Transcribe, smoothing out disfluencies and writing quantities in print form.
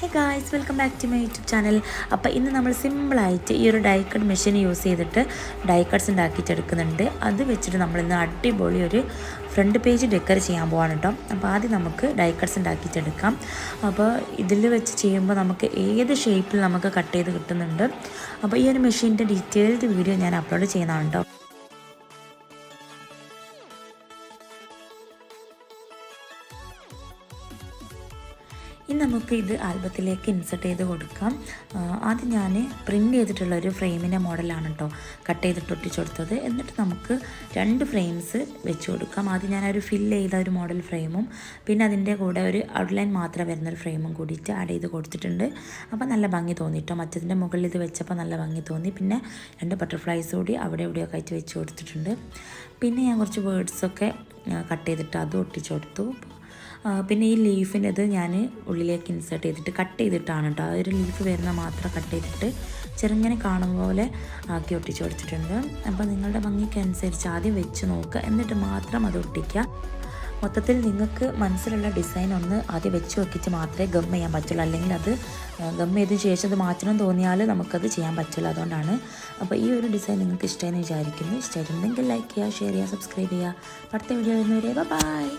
Hey guys, welcome back to my YouTube channel. അപ്പോൾ ഇന്ന് നമ്മൾ സിമ്പിളായിട്ട് ഈ ഒരു ഡൈ കട്ട് മെഷീൻ യൂസ് ചെയ്തിട്ട് ഡൈ കട്ട്സ് ഉണ്ടാക്കിയിട്ടെടുക്കുന്നുണ്ട്. അത് വെച്ചിട്ട് നമ്മളിന്ന് അടിപൊളി ഒരു ഫ്രണ്ട് പേജ് ഡെക്കർ ചെയ്യാൻ പോവാണ് കേട്ടോ. അപ്പോൾ ആദ്യം നമുക്ക് ഡൈ കട്ട്സ് ഉണ്ടാക്കിയിട്ടെടുക്കാം. അപ്പോൾ ഇതിൽ വെച്ച് ചെയ്യുമ്പോൾ നമുക്ക് ഏത് ഷേപ്പിൽ നമുക്ക് കട്ട് ചെയ്ത് കിട്ടുന്നുണ്ട്. അപ്പോൾ ഈ ഒരു മെഷീൻ്റെ ഡീറ്റെയിൽഡ് വീഡിയോ ഞാൻ അപ്ലോഡ് ചെയ്യുന്നതാണ് കേട്ടോ. ഇനി നമുക്ക് ഇത് ആൽബത്തിലേക്ക് ഇൻസെർട്ട് ചെയ്ത് കൊടുക്കാം. ആദ്യം ഞാൻ പ്രിൻ്റ് ചെയ്തിട്ടുള്ളൊരു ഫ്രെയിമിൻ്റെ മോഡലാണ് കേട്ടോ കട്ട് ചെയ്തിട്ട് ഒട്ടിച്ച് കൊടുത്തത്. എന്നിട്ട് നമുക്ക് 2 ഫ്രെയിംസ് വെച്ച് കൊടുക്കാം. ആദ്യം ഞാനൊരു ഫില്ല് ചെയ്ത ഒരു മോഡൽ ഫ്രെയിമും പിന്നെ അതിൻ്റെ കൂടെ ഒരു ഔട്ട്ലൈൻ മാത്രം വരുന്നൊരു ഫ്രെയിമും കൂടിയിട്ട് ആഡ് ചെയ്ത് കൊടുത്തിട്ടുണ്ട്. അപ്പോൾ നല്ല ഭംഗി തോന്നിട്ടോ. മറ്റതിൻ്റെ മുകളിൽ ഇത് വെച്ചപ്പോൾ നല്ല ഭംഗി തോന്നി. പിന്നെ 2 ബട്ടർഫ്ലൈസ് കൂടി അവിടെ ഇവിടെയൊക്കെ ആയിട്ട് വെച്ച് കൊടുത്തിട്ടുണ്ട്. പിന്നെ ഞാൻ കുറച്ച് വേർഡ്സൊക്കെ കട്ട് ചെയ്തിട്ട് അതും ഒട്ടിച്ച് കൊടുത്തു. പിന്നെ ഈ ലീഫിൻ്റെത് ഞാൻ ഉള്ളിലേക്ക് ഇൻസേർട്ട് ചെയ്തിട്ട് കട്ട് ചെയ്തിട്ടാണ് കേട്ടോ. ആ ഒരു ലീഫ് വരുന്ന മാത്രം കട്ട് ചെയ്തിട്ട് ചെറുങ്ങനെ കാണുന്ന പോലെ ആക്കി ഒട്ടിച്ച് കൊടുത്തിട്ടുണ്ട്. അപ്പോൾ നിങ്ങളുടെ ഭംഗിക്കനുസരിച്ച് ആദ്യം വെച്ച് നോക്കുക, എന്നിട്ട് മാത്രം അത് ഒട്ടിക്കുക. മൊത്തത്തിൽ നിങ്ങൾക്ക് മനസ്സിലുള്ള ഡിസൈൻ ഒന്ന് ആദ്യം വെച്ച് നോക്കിയിട്ട് മാത്രമേ ഗം ചെയ്യാൻ പറ്റുള്ളൂ. അല്ലെങ്കിൽ അത് ഗം ചെയ്തതിന് ശേഷം അത് മാറ്റണം തോന്നിയാൽ നമുക്കത് ചെയ്യാൻ പറ്റില്ല. അതുകൊണ്ടാണ്. അപ്പോൾ ഈ ഒരു ഡിസൈൻ നിങ്ങൾക്ക് ഇഷ്ടമെന്ന് വിചാരിക്കുന്നു. ഇഷ്ടമായിട്ടുണ്ടെങ്കിൽ ലൈക്ക് ചെയ്യുക, ഷെയർ ചെയ്യുക, സബ്സ്ക്രൈബ് ചെയ്യുക. അടുത്ത വീഡിയോ വരുന്നവരെ ബൈ.